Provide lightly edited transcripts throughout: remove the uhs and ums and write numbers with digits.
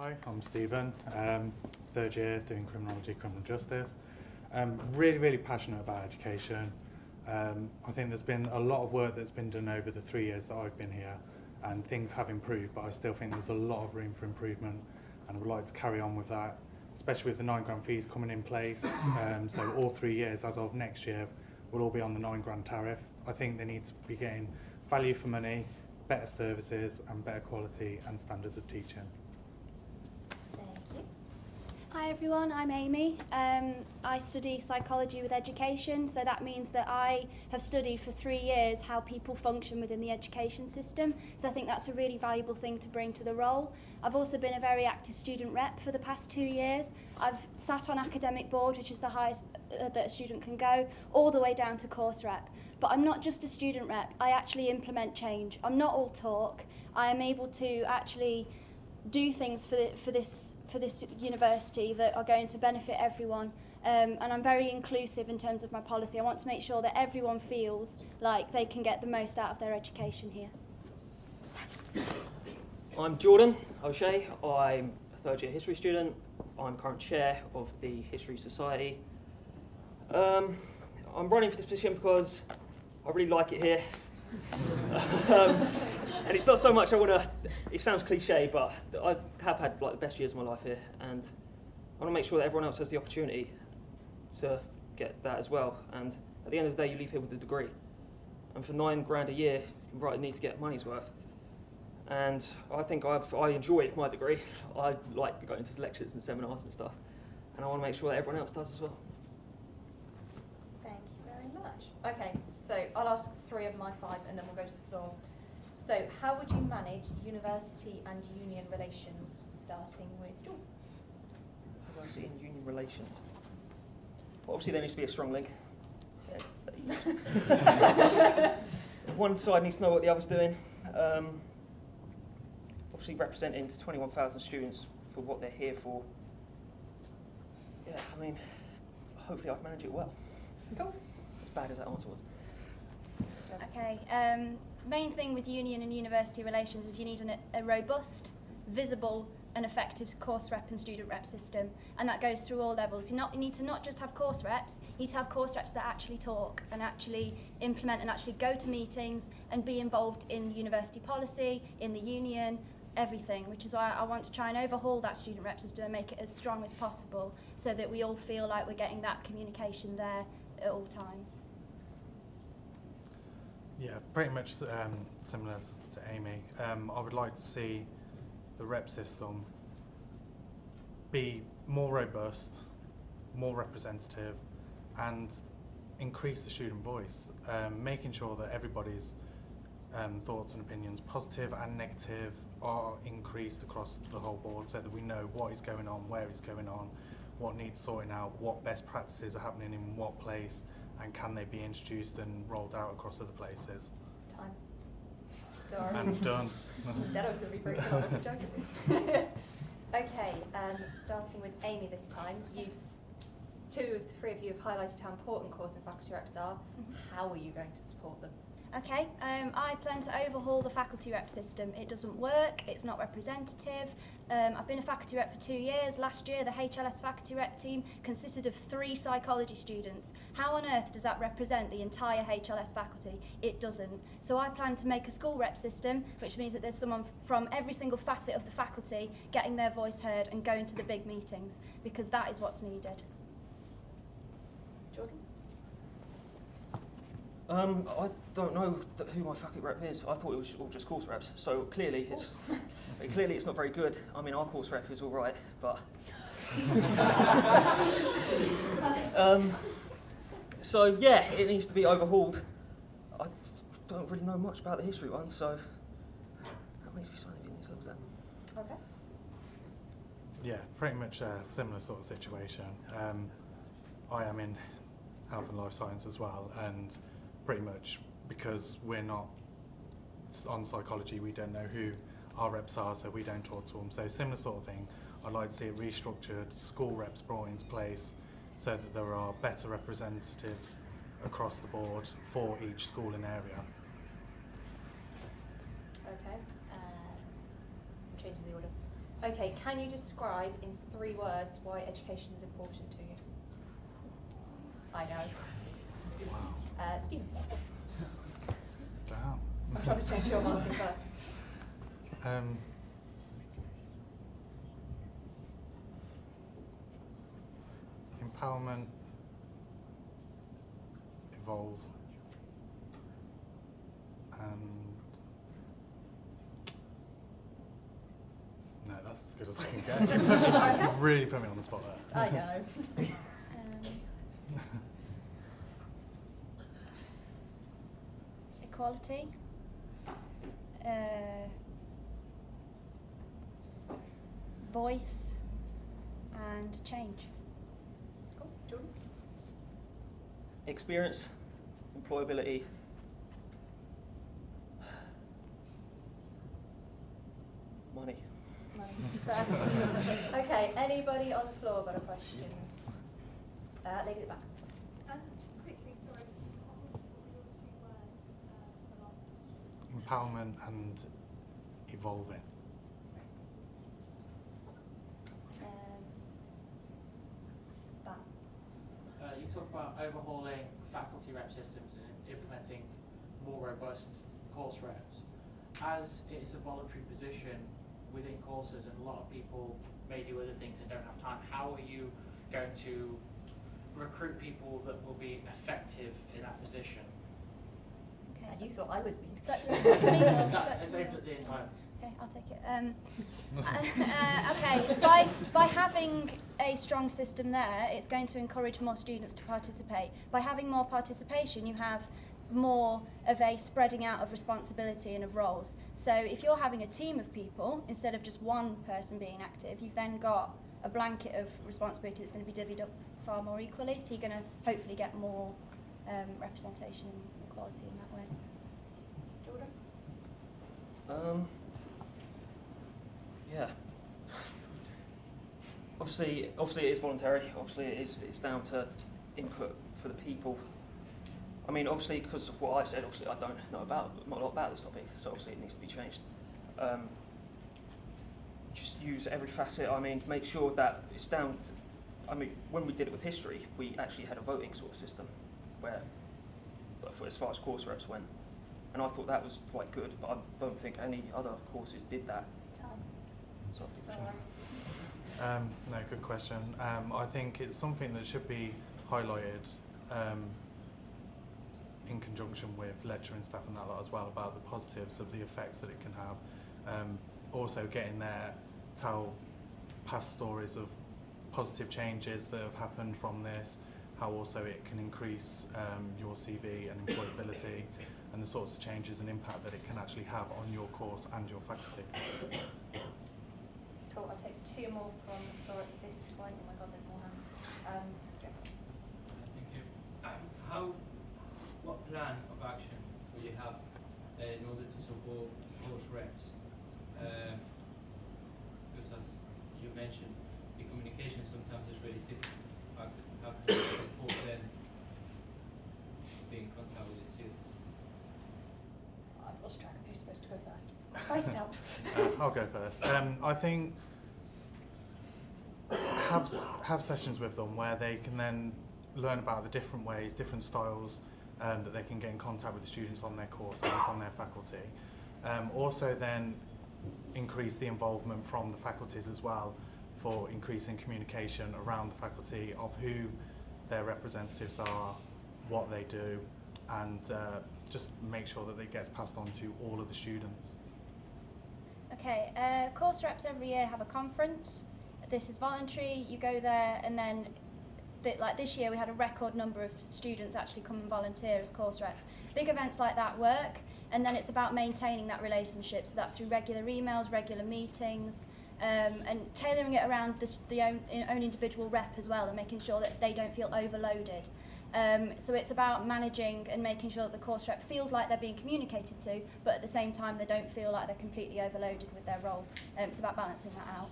Hi, I'm Stephen, third year doing criminology, criminal justice. Really passionate about education. I think there's been a lot of work that's been done over the 3 years that I've been here, and things have improved, but I still think there's a lot of room for improvement, and I would like to carry on with that, especially with the £9 fees coming in place. So all 3 years as of next year will all be on the £9 tariff. I think they need to be getting value for money, better services and better quality and standards of teaching. Hi everyone, I'm Amie. I study psychology with education, so that means that I have studied for 3 years how people function within the education system, so I think that's a really valuable thing to bring to the role. I've also been a very active student rep for the past 2 years. I've sat on academic board, which is the highest that a student can go, all the way down to course rep. But I'm not just a student rep, I actually implement change. I'm not all talk. I am able to actually do things for this university that are going to benefit everyone, and I'm very inclusive in terms of my policy. I want to make sure that everyone feels like they can get the most out of their education here. I'm Jordan O'Shea. I'm a third year history student. I'm current chair of the History Society. I'm running for this position because I really like it here. And it's not so much it sounds cliche, but I have had the best years of my life here, and I want to make sure that everyone else has the opportunity to get that as well. And at the end of the day, you leave here with a degree. And for £9 a year, you need to get money's worth. And I think I enjoy my degree. I like going to lectures and seminars and stuff. And I want to make sure that everyone else does as well. Thank you very much. Okay, so I'll ask 3 of my 5 and then we'll go to the floor. So how would you manage university and union relations, starting with Jordan? University and union relations. Well, obviously there needs to be a strong link. One side needs to know what the other's doing. Obviously representing to 21,000 students for what they're here for. Yeah, I mean, hopefully I'd manage it well. Cool. As bad as that answer was. Okay, main thing with union and university relations is you need a robust, visible and effective course rep and student rep system, and that goes through all levels. You need to not just have course reps, you need to have course reps that actually talk and actually implement and actually go to meetings and be involved in university policy, in the union, everything, which is why I want to try and overhaul that student rep system and make it as strong as possible so that we all feel like we're getting that communication there at all times. Yeah, pretty much similar to Amie. I would like to see the rep system be more robust, more representative, and increase the student voice, making sure that everybody's thoughts and opinions, positive and negative, are increased across the whole board so that we know what is going on, where it's going on, what needs sorting out, what best practices are happening in what place, and can they be introduced and rolled out across other places. Time. Sorry. And done. You said I was going to be pretty long, I'm joking. Okay, starting with Amie this time. 2 of 3 of you have highlighted how important course and faculty reps are. How are you going to support them? Okay, I plan to overhaul the faculty rep system. It doesn't work, it's not representative. I've been a faculty rep for 2 years. Last year the HLS faculty rep team consisted of 3 psychology students. How on earth does that represent the entire HLS faculty? It doesn't. So I plan to make a school rep system, which means that there's someone from every single facet of the faculty getting their voice heard and going to the big meetings, because that is what's needed. Jordan? I don't know who my faculty rep is. I thought it was all just course reps. So clearly it's not very good. I mean, our course rep is all right, but so yeah, it needs to be overhauled. I don't really know much about the history one, so that needs to be something that needs to look at. Okay. Yeah, pretty much a similar sort of situation. I am in health and life science as well, and pretty much because we're not on psychology, we don't know who our reps are, so we don't talk to them. So similar sort of thing. I'd like to see it restructured, school reps brought into place so that there are better representatives across the board for each school and area. Okay, changing the order. Okay, can you describe in 3 words why education is important to you? I know. Wow. Stephen. Damn. I'm trying to change your asking first. Empowerment, evolve, and no, that's as good as I can get. You've really put me on the spot there. I know. Equality. Voice and change. Cool. Jordan? Experience, employability, money. Okay, anybody on the floor got a question? Lady at the back. Just quickly, sorry, what were your 2 words for the last question? Empowerment and evolving. Dan. You talk about overhauling faculty rep systems and implementing more robust course reps. As it's a voluntary position within courses and a lot of people may do other things and don't have time, how are you going to recruit people that will be effective in that position? Okay. And you thought I was being. Is that directed to me or is No, that it's to me? aimed at the entire. Okay, I'll take it. Okay, by having a strong system there, it's going to encourage more students to participate. By having more participation, you have more of a spreading out of responsibility and of roles. So if you're having a team of people, instead of just one person being active, you've then got a blanket of responsibility that's going to be divvied up far more equally, so you're going to hopefully get more representation and equality in that way. Jordan? Yeah. Obviously it is voluntary. Obviously it's down to input for the people. I mean, obviously because of what I said, obviously I don't know not a lot about this topic, so obviously it needs to be changed. Just use every facet. I mean, make sure that it's down to, I mean, when we did it with history, we actually had a voting sort of system where, for as far as course reps went, and I thought that was quite good, but I don't think any other courses did that. Time. So I think No, good question. I think it's something that should be highlighted in conjunction with lecturing staff and that lot as well, about the positives of the effects that it can have. Also getting there, tell past stories of positive changes that have happened from this, how also it can increase your CV and employability, and the sorts of changes and impact that it can actually have on your course and your faculty. Cool, I'll take 2 more from the floor at this point. Oh my god, there's more hands. Thank you. What plan of action will you have in order to support course reps? Because as you mentioned, the communication sometimes is really difficult. How can you support them being in contact with the students? I've lost track of who's supposed to go first. Fight it out. I'll go first. I think have sessions with them where they can then learn about the different ways, different styles that they can get in contact with the students on their course and from their faculty. Also then increase the involvement from the faculties as well, for increasing communication around the faculty of who their representatives are, what they do, and just make sure that it gets passed on to all of the students. Okay, course reps every year have a conference. This is voluntary, you go there, and then like this year we had a record number of students actually come and volunteer as course reps. Big events like that work, and then it's about maintaining that relationship, so that's through regular emails, regular meetings, and tailoring it around the own individual rep as well, and making sure that they don't feel overloaded. So it's about managing and making sure that the course rep feels like they're being communicated to, but at the same time they don't feel like they're completely overloaded with their role. It's about balancing that out.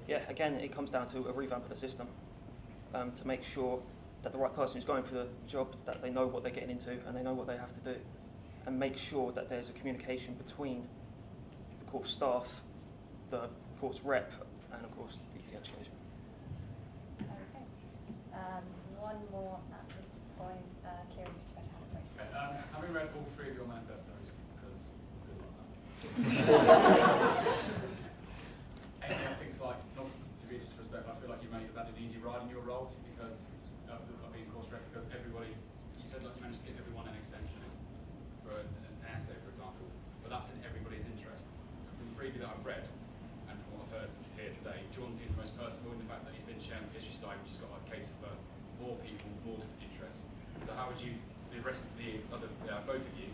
Yeah, again, it comes down to a revamp of the system to make sure that the right person who's going for the job, that they know what they're getting into and they know what they have to do, and make sure that there's a communication between the course staff, the course rep and of course the education. Okay. One more at this point. Kieran, you better have it. Okay, having read all three of your manifestos, because good luck that. Amy, I think, like, not to be disrespectful, I feel like you may have had an easy ride in your role because of being course rep, because everybody, you said like you managed to give everyone an extension for an essay, for example, but that's in everybody's interest. From the three of you that I've read, and from what I've heard here today, John seems the most personable in the fact that he's been sharing the history side, which has got a case for more people, more different interests. So how would you, the rest of the other, both of you,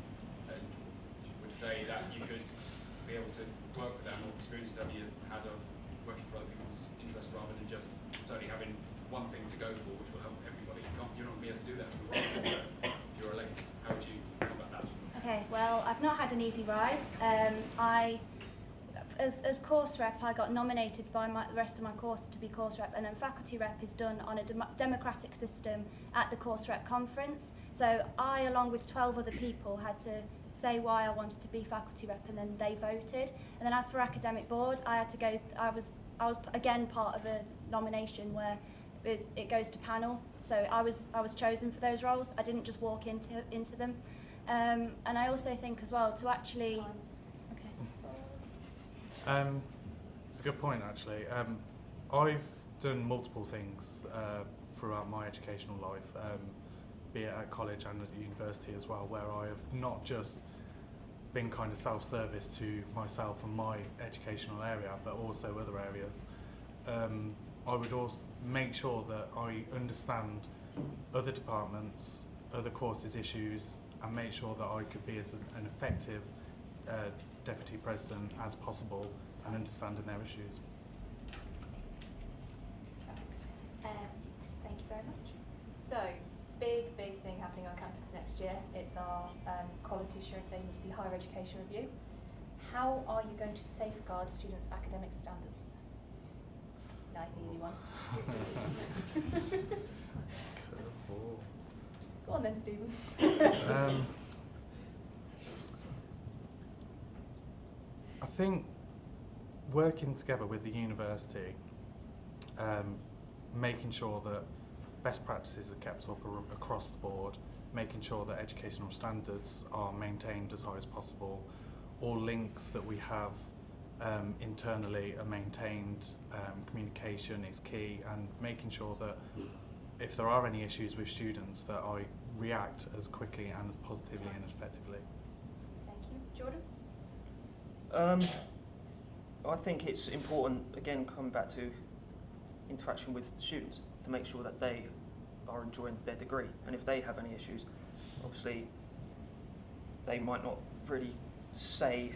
would say that you could be able to work with them, what experiences have you had of working for other people's interests rather than just solely having one thing to go for, which will help everybody? You're not going to be able to do that if you're elected. How would you combat that? Okay, well, I've not had an easy ride. As course rep, I got nominated by the rest of my course to be course rep, and then faculty rep is done on a democratic system at the course rep conference. So I, along with 12 other people, had to say why I wanted to be faculty rep, and then they voted. And then as for academic board, I had to go. I was again part of a nomination where it goes to panel. So I was chosen for those roles. I didn't just walk into them. And I also think as well to actually. It's a good point, actually. I've done multiple things throughout my educational life, be it at college and at university as well, where I have not just been kind of self-service to myself and my educational area, but also other areas. I would also make sure that I understand other departments, other courses issues, and make sure that I could be as an effective deputy president as possible and understanding their issues. Thank you very much. So, big thing happening on campus next year. It's our Quality Assurance Agency Higher Education Review. How are you going to safeguard students' academic standards? Nice, easy one. Go on then, Stephen. I think working together with the university, making sure that best practices are kept up across the board, making sure that educational standards are maintained as high as possible, all links that we have internally are maintained, communication is key, and making sure that if there are any issues with students that I react as quickly and as positively and effectively. Thank you. Jordan? I think it's important, again, coming back to interaction with the students, to make sure that they are enjoying their degree. And if they have any issues, obviously they might not really say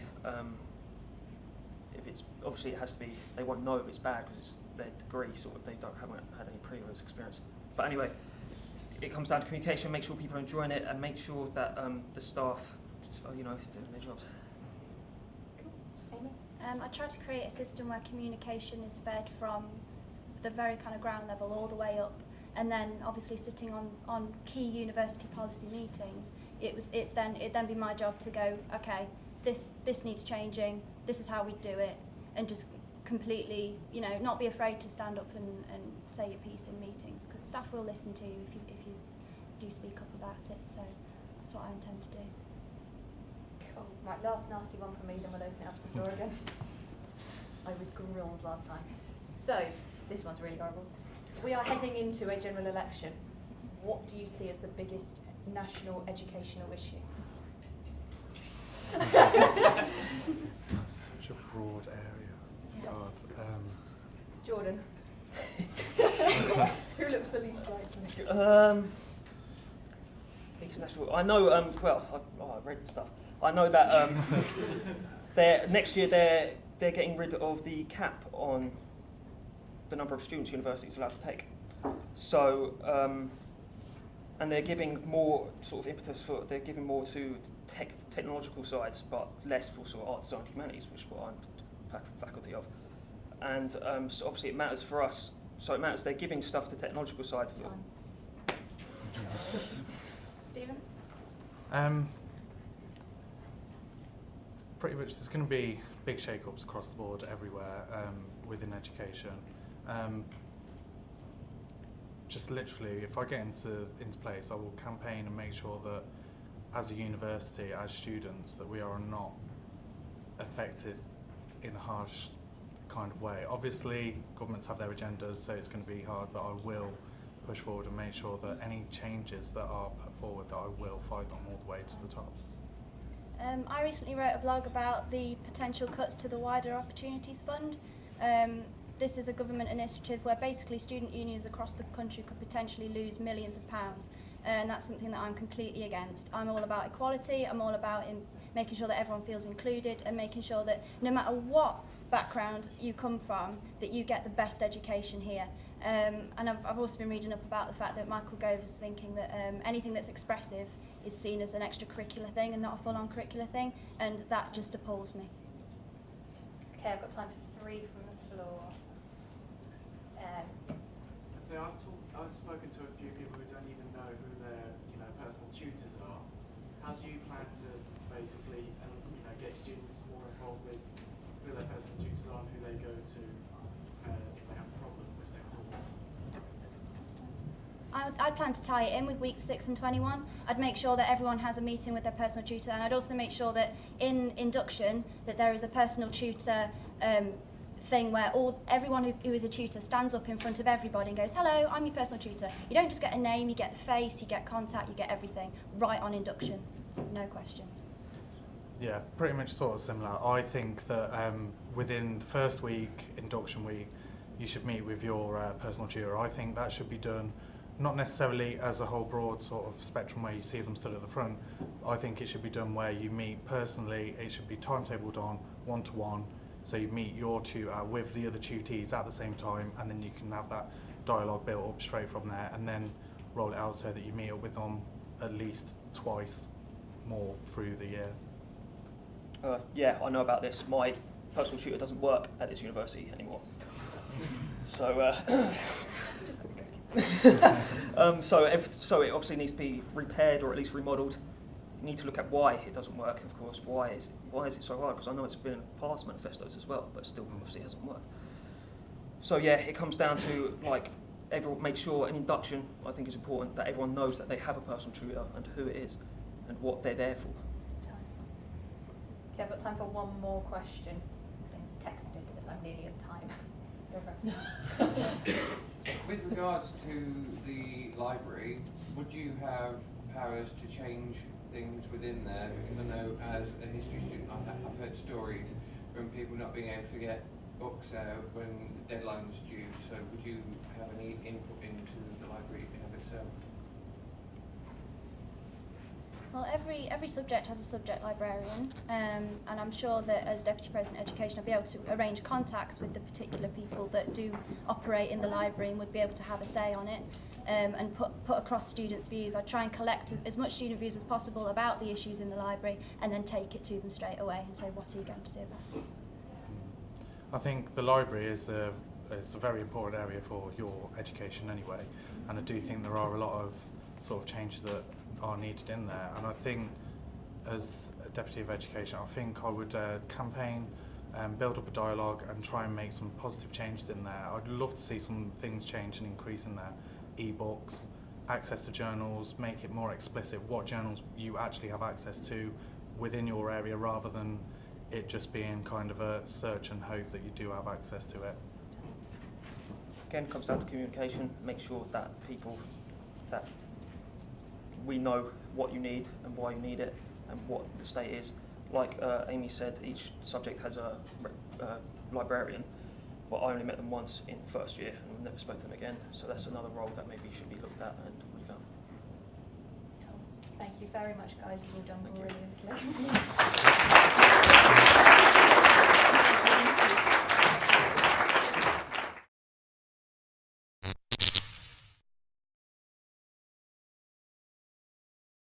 if it's, obviously it has to be, they won't know if it's bad because it's their degree, sort of, they haven't had any previous experience. But anyway, it comes down to communication, make sure people are enjoying it, and make sure that the staff are, doing their jobs. Amy? I try to create a system where communication is fed from the very kind of ground level all the way up, and then obviously sitting on key university policy meetings, it'd then be my job to go, okay, this needs changing, this is how we do it, and just completely, not be afraid to stand up and say your piece in meetings, because staff will listen to you if you do speak up about it. So that's what I intend to do. Cool. Right, last nasty one from me, then we'll open it up to the floor again. I was grilled last time. So, this one's really horrible. We are heading into a general election. What do you see as the biggest national educational issue? That's such a broad area. Yeah. God, Jordan? Who looks the least likely? Biggest national. I know. I read the stuff. I know that next year they're getting rid of the cap on the number of students universities are allowed to take. So, and they're giving more sort of impetus for. They're giving more to technological sides, but less for sort of art, design, humanities, which is what I'm faculty of. And so obviously it matters for us. So it matters they're giving stuff to technological side. Stephen? pretty much there's going to be big shake-ups across the board everywhere within education. Just literally, if I get into place, I will campaign and make sure that as a university, as students, that we are not affected in a harsh kind of way. Obviously, governments have their agendas, so it's going to be hard, but I will push forward and make sure that any changes that are put forward, that I will fight them all the way to the top. I recently wrote a blog about the potential cuts to the Wider Opportunities Fund. This is a government initiative where basically student unions across the country could potentially lose millions of pounds, and that's something that I'm completely against. I'm all about equality, I'm all about making sure that everyone feels included and making sure that no matter what background you come from, that you get the best education here. And I've also been reading up about the fact that Michael Gove is thinking that anything that's expressive is seen as an extracurricular thing and not a full-on curricular thing, and that just appalls me. Okay, I've got time for 3 from the floor. So I've spoken to a few people who don't even know who their personal tutors are. How do you plan to basically get students more involved with who their personal tutors are and who they go to if they have a problem with their course? I'd plan to tie it in with weeks 6 and 21. I'd make sure that everyone has a meeting with their personal tutor, and I'd also make sure that in induction that there is a personal tutor thing where everyone who is a tutor stands up in front of everybody and goes, hello, I'm your personal tutor. You don't just get a name, you get the face, you get contact, you get everything right on induction. No questions. Yeah, pretty much sort of similar. I think that within the first week, induction week, you should meet with your personal tutor. I think that should be done not necessarily as a whole broad sort of spectrum where you see them stood at the front. I think it should be done where you meet personally. It should be timetabled on one-to-one. So you meet your tutor with the other tutees at the same time, and then you can have that dialogue built up straight from there, and then roll it out so that you meet up with them at least twice more through the year. Yeah, I know about this. My personal tutor doesn't work at this university anymore. So, so it obviously needs to be repaired or at least remodelled. You need to look at why it doesn't work, of course. Why is it so hard? Because I know it's been in past manifestos as well, but still obviously hasn't worked. So yeah, it comes down to everyone make sure an induction, I think, is important, that everyone knows that they have a personal tutor and who it is and what they're there for. Okay, I've got time for one more question. I've been texted that I'm nearly at time. Go for it. With regards to the library, would you have powers to change things within there? Because I know as a history student I've heard stories from people not being able to get books out when the deadline was due, so would you have any input into the library in of itself? Well, every subject has a subject librarian, and I'm sure that as Deputy President Education I'll be able to arrange contacts with the particular people that do operate in the library and would be able to have a say on it, and put across students' views. I'd try and collect as much student views as possible about the issues in the library and then take it to them straight away and say, what are you going to do about it? I think the library is a very important area for your education anyway, and I do think there are a lot of sort of changes that are needed in there, and I think as a Deputy of Education I think I would campaign, build up a dialogue and try and make some positive changes in there. I'd love to see some things change and increase in there. E-books, access to journals, make it more explicit what journals you actually have access to within your area rather than it just being kind of a search and hope that you do have access to it. Again, it comes down to communication. Make sure that that we know what you need and why you need it and what the state is. Like Amie said, each subject has a librarian, but I only met them once in first year and we've never spoken to them again, so that's another role that maybe should be looked at and refound. Thank you very much, guys. You've all done Thank you. brilliantly.